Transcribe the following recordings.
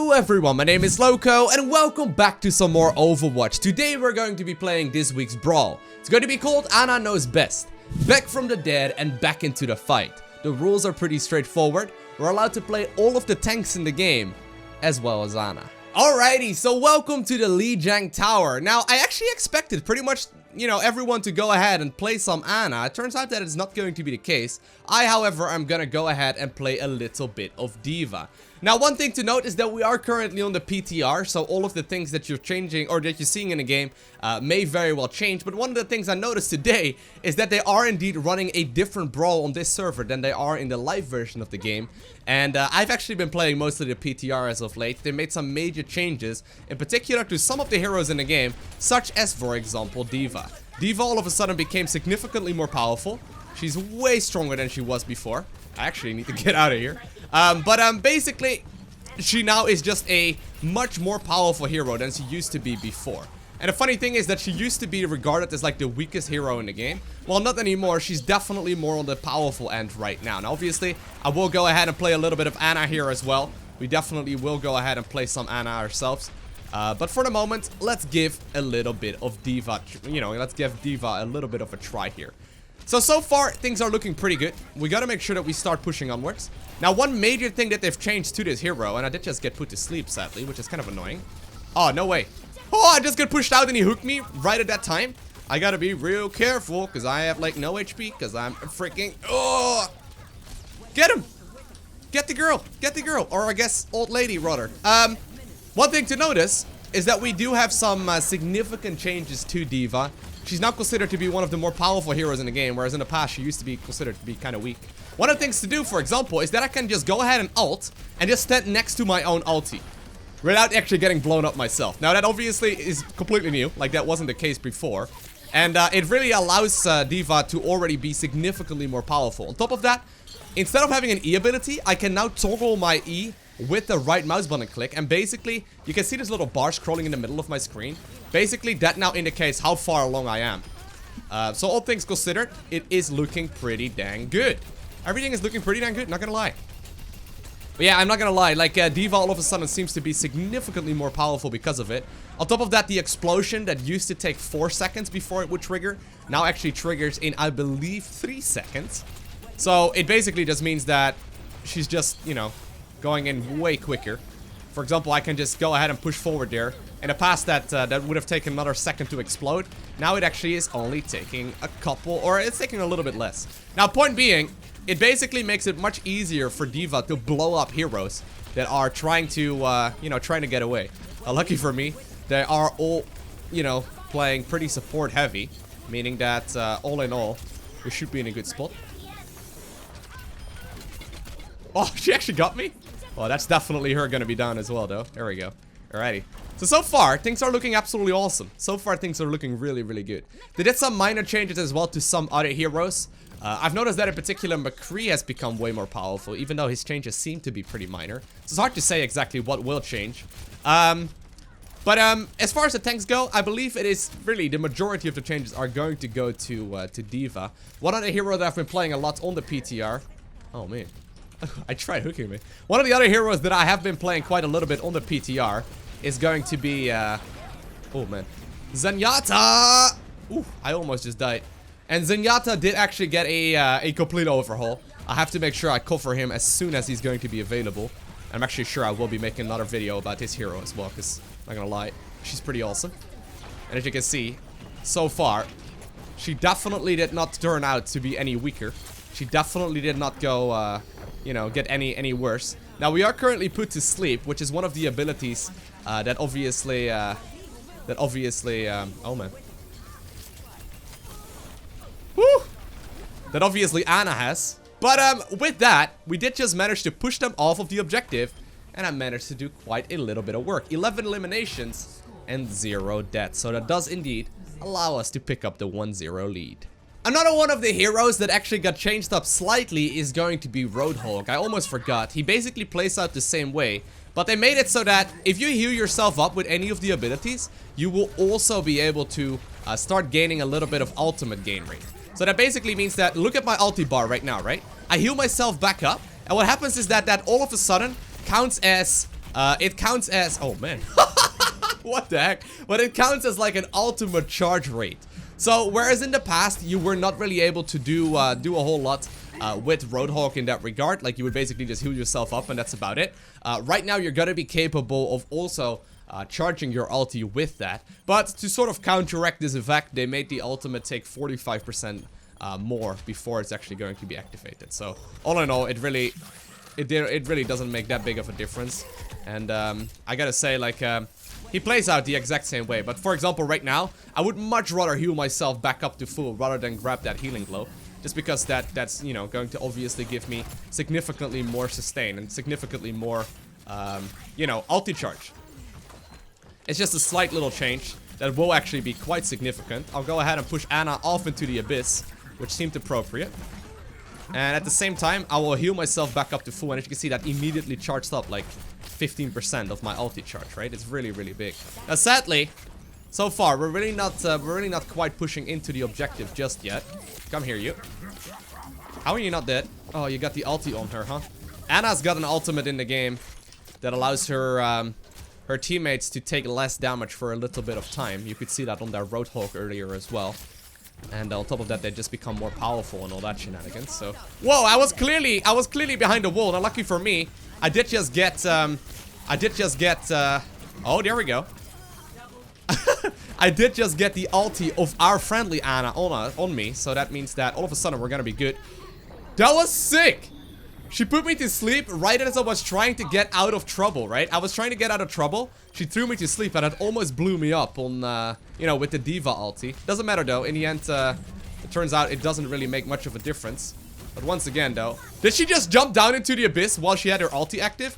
Hello everyone, my name is Loco and welcome back to some more Overwatch. Today we're going to be playing this week's Brawl. It's going to be called Ana Knows Best. Back from the dead and back into the fight. The rules are pretty straightforward. We're allowed to play all of the tanks in the game, as well as Ana. Alrighty, so welcome to the Lijiang Tower. Now, I actually expected pretty much, everyone to go ahead and play some Ana. It turns out that it's not going to be the case. I, however, am gonna go ahead and play a little bit of D.Va. Now, one thing to note is that we are currently on the PTR, so all of the things that you're changing or that you're seeing in the game may very well change. But one of the things I noticed today is that they are indeed running a different Brawl on this server than they are in the live version of the game. And I've actually been playing mostly the PTR as of late. They made some major changes, in particular to some of the heroes in the game, such as, for example, D.Va. D.Va all of a sudden became significantly more powerful. She's way stronger than she was before. I actually need to get out of here. Basically, she now is just a much more powerful hero than she used to be before. And the funny thing is that she used to be regarded as like the weakest hero in the game. Well, not anymore. She's definitely more on the powerful end right now. Now, obviously, I will go ahead and play a little bit of Ana here as well. We definitely will go ahead and play some Ana ourselves. But for the moment, let's give a little bit of D.Va, let's give D.Va a little bit of a try here. So far, things are looking pretty good. We gotta make sure that we start pushing onwards. Now, one major thing that they've changed to this hero, and I did just get put to sleep, sadly, which is kind of annoying. Oh, no way. Oh, I just got pushed out and he hooked me right at that time. I gotta be real careful, because I have, like, no HP, because I'm freaking... Oh! Get him! Get the girl! Get the girl! Or, I guess, old lady, rather. One thing to notice is that we do have some significant changes to D.Va. She's now considered to be one of the more powerful heroes in the game, whereas in the past she used to be considered to be kind of weak. One of the things to do, for example, is that I can just go ahead and ult and just stand next to my own ulti without actually getting blown up myself. Now that obviously is completely new, like that wasn't the case before. And it really allows D.Va to already be significantly more powerful. On top of that, instead of having an E ability, I can now toggle my E with the right mouse button click, and basically you can see this little bar scrolling in the middle of my screen. Basically that now indicates how far along I am. So all things considered, it is looking pretty dang good. Everything is looking pretty dang good, not gonna lie. But yeah, I'm not gonna lie, like D.Va all of a sudden seems to be significantly more powerful because of it. On top of that, the explosion that used to take 4 seconds before it would trigger now actually triggers in, I believe, 3 seconds. So it basically just means that she's just, going in way quicker. For example, I can just go ahead and push forward there. In the past, that would have taken another second to explode. Now it actually is only taking a couple, or it's taking a little bit less. Now, point being, it basically makes it much easier for D.Va to blow up heroes that are trying to, trying to get away. Lucky for me, they are all, playing pretty support heavy, meaning that all in all, we should be in a good spot. Oh, she actually got me? Well, that's definitely her gonna be down as well, though. There we go. Alrighty. So far, things are looking absolutely awesome. So far, things are looking really, really good. They did some minor changes as well to some other heroes. I've noticed that in particular, McCree has become way more powerful, even though his changes seem to be pretty minor. So it's hard to say exactly what will change. As far as the tanks go, I believe it is really the majority of the changes are going to go to D.Va. One other hero that I've been playing a lot on the PTR. Oh, man. I tried hooking me. One of the other heroes that I have been playing quite a little bit on the PTR is going to be, oh man, Zenyatta! Ooh, I almost just died. And Zenyatta did actually get a complete overhaul. I have to make sure I cover him as soon as he's going to be available. I'm actually sure I will be making another video about this hero as well, because, I'm not gonna lie, she's pretty awesome. And as you can see, so far, she definitely did not turn out to be any weaker. She definitely did not go, get any worse. Now, we are currently put to sleep, which is one of the abilities that obviously, oh man. Woo! That obviously Ana has. But with that, we did just manage to push them off of the objective, and I managed to do quite a little bit of work. 11 eliminations and 0 deaths. So that does indeed allow us to pick up the 1-0 lead. Another one of the heroes that actually got changed up slightly is going to be Roadhog. I almost forgot. He basically plays out the same way, but they made it so that if you heal yourself up with any of the abilities, you will also be able to start gaining a little bit of ultimate gain rate. So that basically means that, look at my ulti bar right now, right? I heal myself back up, and what happens is that all of a sudden counts as it counts as... Oh, man. What the heck? But it counts as like an ultimate charge rate. So, whereas in the past, you were not really able to do a whole lot with Roadhog in that regard. Like, you would basically just heal yourself up and that's about it. Right now, you're gonna be capable of also charging your ulti with that. But to sort of counteract this effect, they made the ultimate take 45% more before it's actually going to be activated. So, all in all, it really doesn't make that big of a difference. And I gotta say, like... he plays out the exact same way, but for example, right now, I would much rather heal myself back up to full rather than grab that healing glow. Just because that's, you know, going to obviously give me significantly more sustain and significantly more, you know, ulti charge. It's just a slight little change that will actually be quite significant. I'll go ahead and push Ana off into the abyss, which seemed appropriate. And at the same time, I will heal myself back up to full, and as you can see, that immediately charged up like 15% of my ulti charge, right? It's really, really big. Now, sadly, so far, we're really not quite pushing into the objective just yet. Come here, you. How are you not dead? Oh, you got the ulti on her, huh? Ana's got an ultimate in the game that allows her, her teammates to take less damage for a little bit of time. You could see that on their Roadhog earlier as well. And on top of that, they just become more powerful and all that shenanigans. So, whoa! I was clearly behind the wall. Now, lucky for me, I did just get. Oh, there we go. I did just get the ulti of our friendly Ana on me, so that means that all of a sudden we're gonna be good. That was sick. She put me to sleep right as I was trying to get out of trouble, right? I was trying to get out of trouble. She threw me to sleep and it almost blew me up on, you know, with the D.Va ulti. Doesn't matter though. In the end, it turns out it doesn't really make much of a difference. But once again though, did she just jump down into the abyss while she had her ulti active?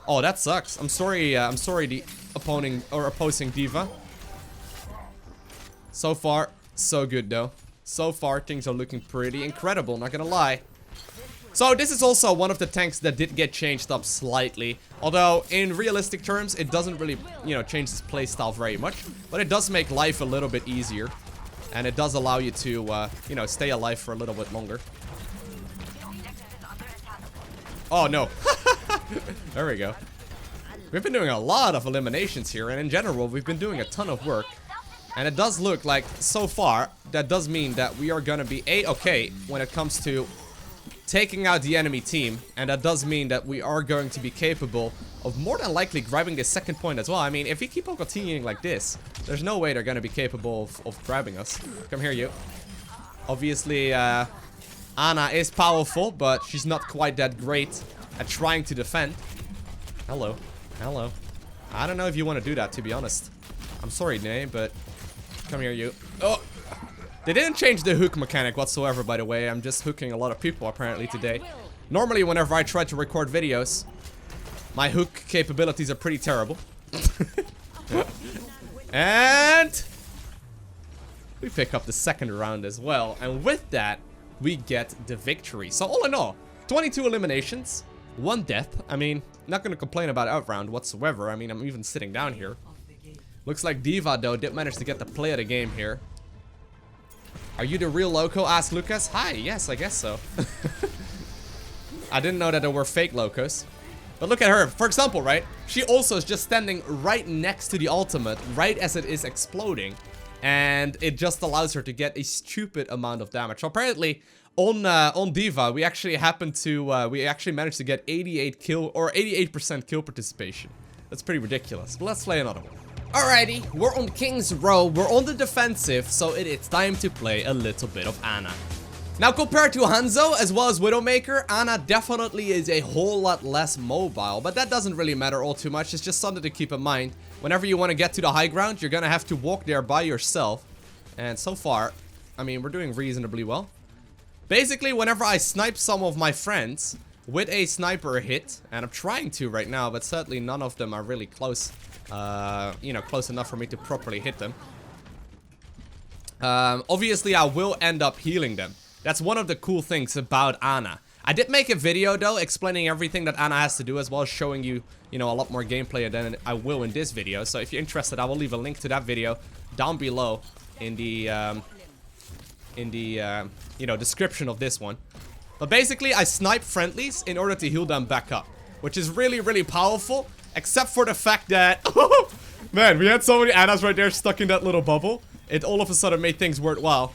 Oh, that sucks. I'm sorry the opposing D.Va. So far, so good though. So far, things are looking pretty incredible, not gonna lie. So this is also one of the tanks that did get changed up slightly. Although, in realistic terms, it doesn't really, you know, change its playstyle very much. But it does make life a little bit easier. And it does allow you to, you know, stay alive for a little bit longer. Oh, no. There we go. We've been doing a lot of eliminations here. And in general, we've been doing a ton of work. And it does look like, so far, that does mean that we are gonna be A-okay when it comes to taking out the enemy team, and that does mean that we are going to be capable of more than likely grabbing the second point as well. I mean, if we keep on continuing like this, there's no way they're going to be capable of grabbing us. Come here, you. Obviously, Ana is powerful, but she's not quite that great at trying to defend. Hello. Hello. I don't know if you want to do that, to be honest. I'm sorry, Nay, but come here, you. Oh! They didn't change the hook mechanic whatsoever, by the way. I'm just hooking a lot of people, apparently, today. Normally, whenever I try to record videos, my hook capabilities are pretty terrible. And we pick up the second round as well. And with that, we get the victory. So, all in all, 22 eliminations, 1 death. I mean, not going to complain about out round whatsoever. I mean, I'm even sitting down here. Looks like D.Va, though, did manage to get the play of the game here. Are you the real loco? Asked Lucas. Hi, yes, I guess so. I didn't know that there were fake locos. But look at her. For example, right? She also is just standing right next to the ultimate, right as it is exploding. And it just allows her to get a stupid amount of damage. So apparently, on D.Va, we actually managed to get 88% kill participation. That's pretty ridiculous. But let's play another one. Alrighty, we're on King's Row, we're on the defensive, so it's time to play a little bit of Ana. Now, compared to Hanzo, as well as Widowmaker, Ana definitely is a whole lot less mobile, but that doesn't really matter all too much. It's just something to keep in mind. Whenever you want to get to the high ground, you're gonna have to walk there by yourself. And so far, I mean, we're doing reasonably well. Basically, whenever I snipe some of my friends with a sniper hit, and I'm trying to right now, but sadly none of them are really close. You know, close enough for me to properly hit them. Obviously, I will end up healing them. That's one of the cool things about Ana. I did make a video, though, explaining everything that Ana has to do, as well as showing you, you know, a lot more gameplay than I will in this video. So if you're interested, I will leave a link to that video down below in the, you know, description of this one. But basically, I snipe friendlies in order to heal them back up, which is really, really powerful. Except for the fact that... Man, we had so many Annas right there stuck in that little bubble. It all of a sudden made things worthwhile.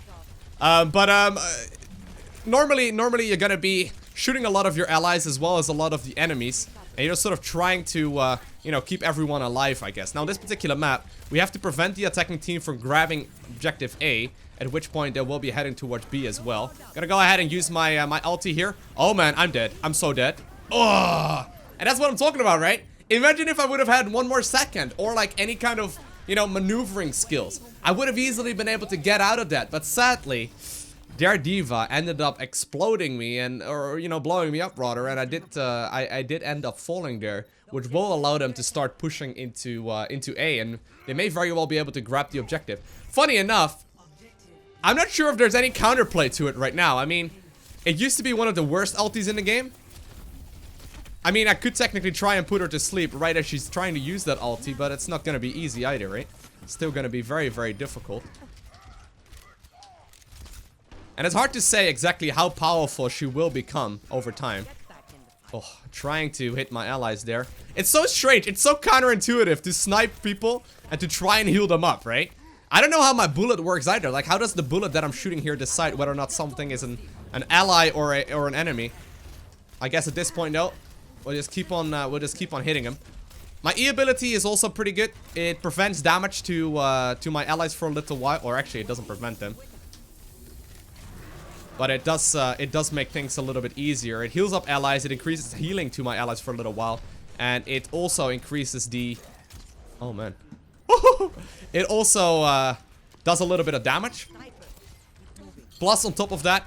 Normally you're gonna be shooting a lot of your allies as well as a lot of the enemies. And you're sort of trying to, you know, keep everyone alive, I guess. Now, this particular map, we have to prevent the attacking team from grabbing objective A. At which point, they will be heading towards B as well. Gonna go ahead and use my my ulti here. Oh, man, I'm dead. I'm so dead. Oh! And that's what I'm talking about, right? Imagine if I would have had 1 more second. Or, like, any kind of, you know, maneuvering skills. I would have easily been able to get out of that. But sadly... their D.Va ended up exploding me or you know, blowing me up rather, and I did end up falling there, which will allow them to start pushing into A, and they may very well be able to grab the objective. Funny enough, I'm not sure if there's any counterplay to it right now. I mean, it used to be one of the worst ultis in the game. I mean, I could technically try and put her to sleep right as she's trying to use that ulti, but it's not gonna be easy either, right? It's still gonna be very, very difficult. And it's hard to say exactly how powerful she will become over time. Oh, trying to hit my allies there. It's so strange. It's so counterintuitive to snipe people and to try and heal them up, right? I don't know how my bullet works either. Like, how does the bullet that I'm shooting here decide whether or not something is an ally or an enemy? I guess at this point, no. We'll just keep on hitting him. My E ability is also pretty good. It prevents damage to my allies for a little while, or actually, it doesn't prevent them. But it does make things a little bit easier. It heals up allies, it increases healing to my allies for a little while. And it also increases the... oh, man. It also does a little bit of damage. Plus, on top of that,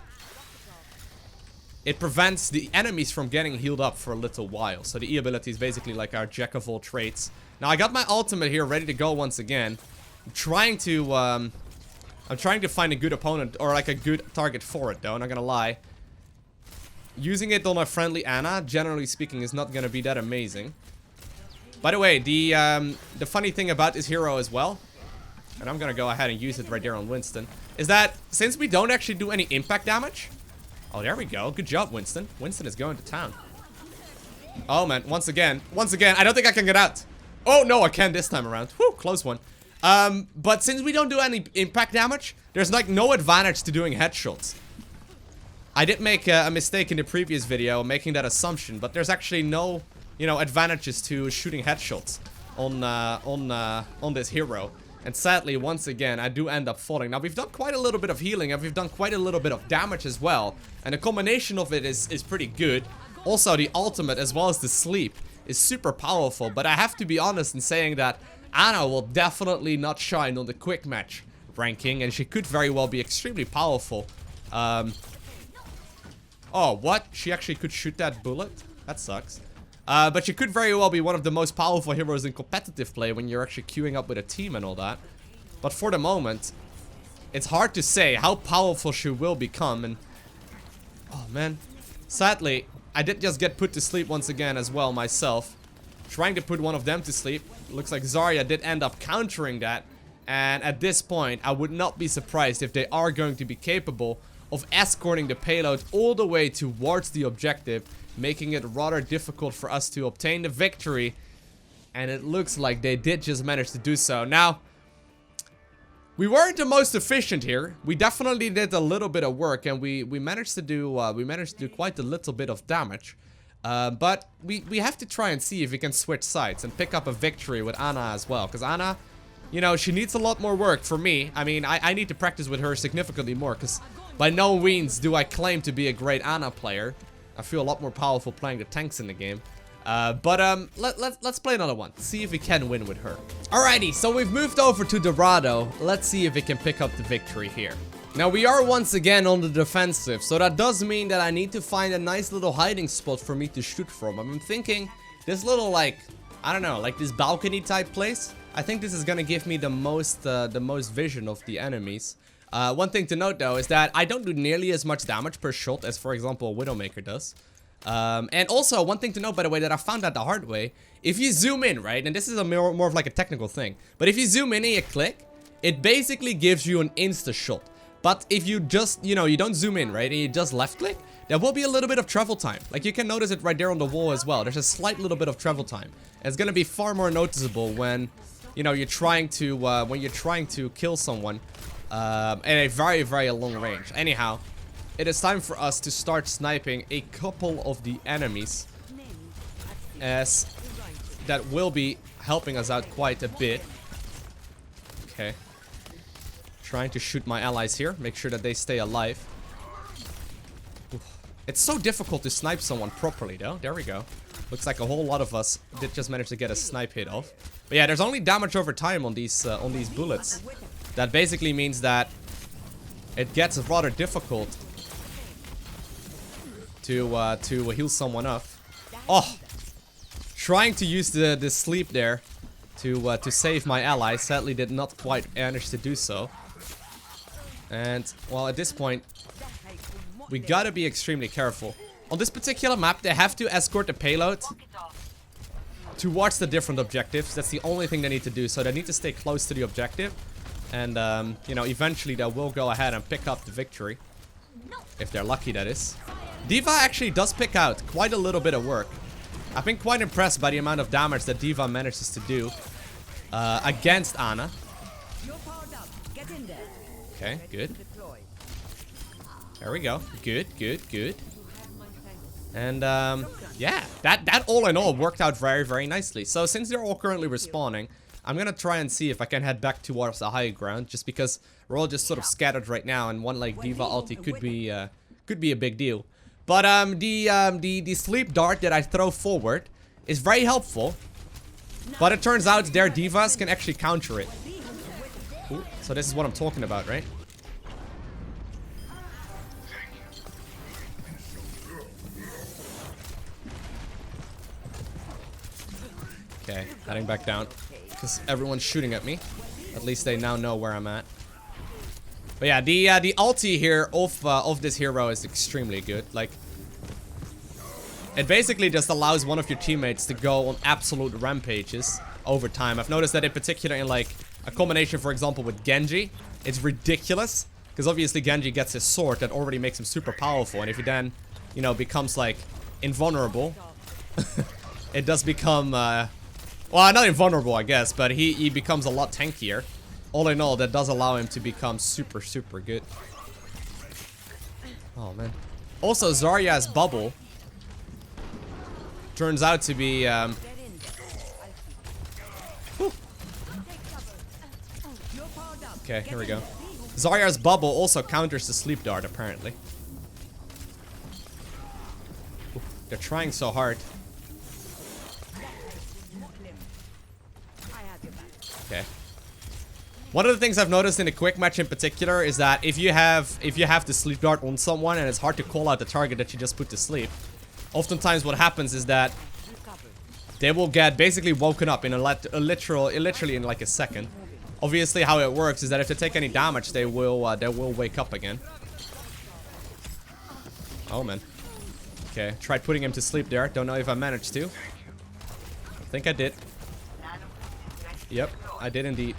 it prevents the enemies from getting healed up for a little while. So the E ability is basically like our jack of all trades. Now, I got my ultimate here ready to go once again. I'm trying to find a good opponent, or like a good target for it, though, not gonna lie. Using it on a friendly Ana, generally speaking, is not gonna be that amazing. By the way, the funny thing about this hero as well, and I'm gonna go ahead and use it right there on Winston, is that since we don't actually do any impact damage... oh, there we go. Good job, Winston. Winston is going to town. Oh, man. Once again, I don't think I can get out. Oh, no, I can this time around. Whew, close one. But since we don't do any impact damage, there's like no advantage to doing headshots. I did make a mistake in the previous video making that assumption, but there's actually no, you know, advantages to shooting headshots on this hero. And sadly, once again, I do end up falling. Now, we've done quite a little bit of healing, and we've done quite a little bit of damage as well. And the combination of it is pretty good. Also, the ultimate, as well as the sleep, is super powerful. But I have to be honest in saying that Ana will definitely not shine on the quick match ranking, and she could very well be extremely powerful. Oh, what? She actually could shoot that bullet? That sucks. But she could very well be one of the most powerful heroes in competitive play when you're actually queuing up with a team and all that. But for the moment, it's hard to say how powerful she will become. And oh, man. Sadly, I did just get put to sleep once again as well myself. Trying to put one of them to sleep. Looks like Zarya did end up countering that. And at this point, I would not be surprised if they are going to be capable of escorting the payload all the way towards the objective, making it rather difficult for us to obtain the victory. And it looks like they did just manage to do so. Now, we weren't the most efficient here. We definitely did a little bit of work, and we managed to do quite a little bit of damage. But we have to try and see if we can switch sides and pick up a victory with Ana as well. Because Ana, you know, she needs a lot more work for me. I mean, I need to practice with her significantly more. Because by no means do I claim to be a great Ana player. I feel a lot more powerful playing the tanks in the game. Let's play another one. See if we can win with her. Alrighty, so we've moved over to Dorado. Let's see if we can pick up the victory here. Now, we are once again on the defensive, so that does mean that I need to find a nice little hiding spot for me to shoot from. I'm thinking this little, like, I don't know, like this balcony type place. I think this is gonna give me the most vision of the enemies. One thing to note though is that I don't do nearly as much damage per shot as, for example, a Widowmaker does. And also, one thing to note, by the way, that I found out the hard way, if you zoom in, right, and this is a more of like a technical thing, but if you zoom in and you click, it basically gives you an insta shot. But if you just, you know, you don't zoom in, right, and you just left click, there will be a little bit of travel time. Like, you can notice it right there on the wall as well. There's a slight little bit of travel time. And it's gonna be far more noticeable when, you know, you're trying to kill someone at a very, very long range. Anyhow, it is time for us to start sniping a couple of the enemies, as that will be helping us out quite a bit. Okay. Trying to shoot my allies here. Make sure that they stay alive. Oof. It's so difficult to snipe someone properly, though. There we go. Looks like a whole lot of us did just manage to get a snipe hit off. But yeah, there's only damage over time on these bullets. That basically means that it gets rather difficult to heal someone up. Oh, trying to use the sleep there to save my ally. Sadly, did not quite manage to do so. And well, at this point, we gotta be extremely careful. On this particular map, they have to escort the payload towards the different objectives. That's the only thing they need to do. So they need to stay close to the objective. And, you know, eventually they will go ahead and pick up the victory. If they're lucky, that is. D.Va actually does pick out quite a little bit of work. I've been quite impressed by the amount of damage that D.Va manages to do against Ana. Okay, good. There we go. Good, good, good. And, yeah, that all in all worked out very, very nicely. So since they're all currently respawning, I'm gonna try and see if I can head back towards the high ground, just because we're all just sort of scattered right now, and one like D.Va ulti could be a big deal. But the sleep dart that I throw forward is very helpful, but it turns out their D.Vas can actually counter it. Ooh, so this is what I'm talking about, right? Okay, heading back down. Because everyone's shooting at me. At least they now know where I'm at. But yeah, the ulti here of this hero is extremely good. Like, it basically just allows one of your teammates to go on absolute rampages over time. I've noticed that in particular in like a combination, for example, with Genji, it's ridiculous. Because obviously Genji gets his sword that already makes him super powerful. And if he then, you know, becomes like invulnerable, it does become, well, not invulnerable, I guess, but he becomes a lot tankier. All in all, that does allow him to become super, super good. Oh, man. Also, Zarya's bubble turns out to be, okay, here we go. Zarya's bubble also counters the sleep dart, apparently. Ooh, they're trying so hard. Okay. One of the things I've noticed in a quick match in particular is that if you have the sleep dart on someone and it's hard to call out the target that you just put to sleep, oftentimes what happens is that they will get basically woken up in literally in like a second. Obviously, how it works is that if they take any damage, they will wake up again. Oh man. Okay, tried putting him to sleep there. Don't know if I managed to. I think I did. Yep, I did indeed.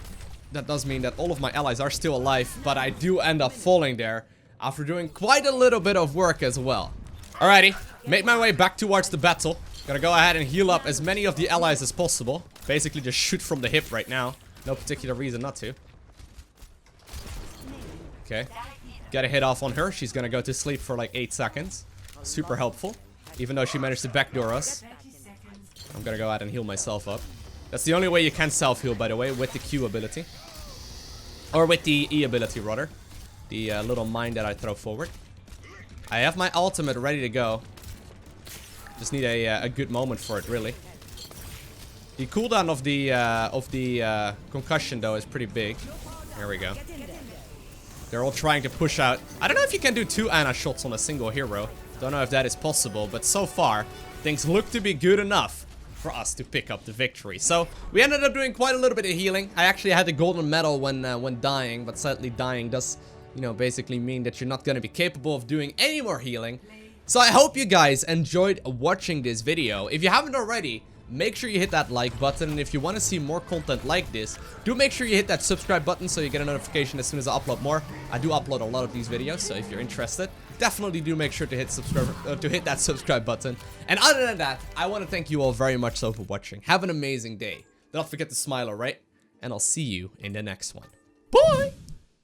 That does mean that all of my allies are still alive, but I do end up falling there after doing quite a little bit of work as well. Alrighty, made my way back towards the battle. Gonna go ahead and heal up as many of the allies as possible. Basically just shoot from the hip right now. No particular reason not to. Okay, got a hit off on her. She's gonna go to sleep for like 8 seconds. Super helpful, even though she managed to backdoor us. I'm gonna go ahead and heal myself up. That's the only way you can self-heal, by the way, with the Q ability. Or with the E ability, rather. The little mine that I throw forward. I have my ultimate ready to go. Just need a good moment for it, really. The cooldown of the concussion, though, is pretty big. There we go. They're all trying to push out. I don't know if you can do 2 Ana shots on a single hero. Don't know if that is possible, but so far, things look to be good enough for us to pick up the victory. So we ended up doing quite a little bit of healing. I actually had the golden medal when dying, but sadly dying does, you know, basically mean that you're not going to be capable of doing any more healing. So I hope you guys enjoyed watching this video. If you haven't already, make sure you hit that like button, and if you want to see more content like this, do make sure you hit that subscribe button so you get a notification as soon as I upload more. I do upload a lot of these videos, so if you're interested, definitely do make sure to hit that subscribe button. And other than that, I want to thank you all very much so for watching. Have an amazing day. Don't forget to smile, alright? And I'll see you in the next one. Bye!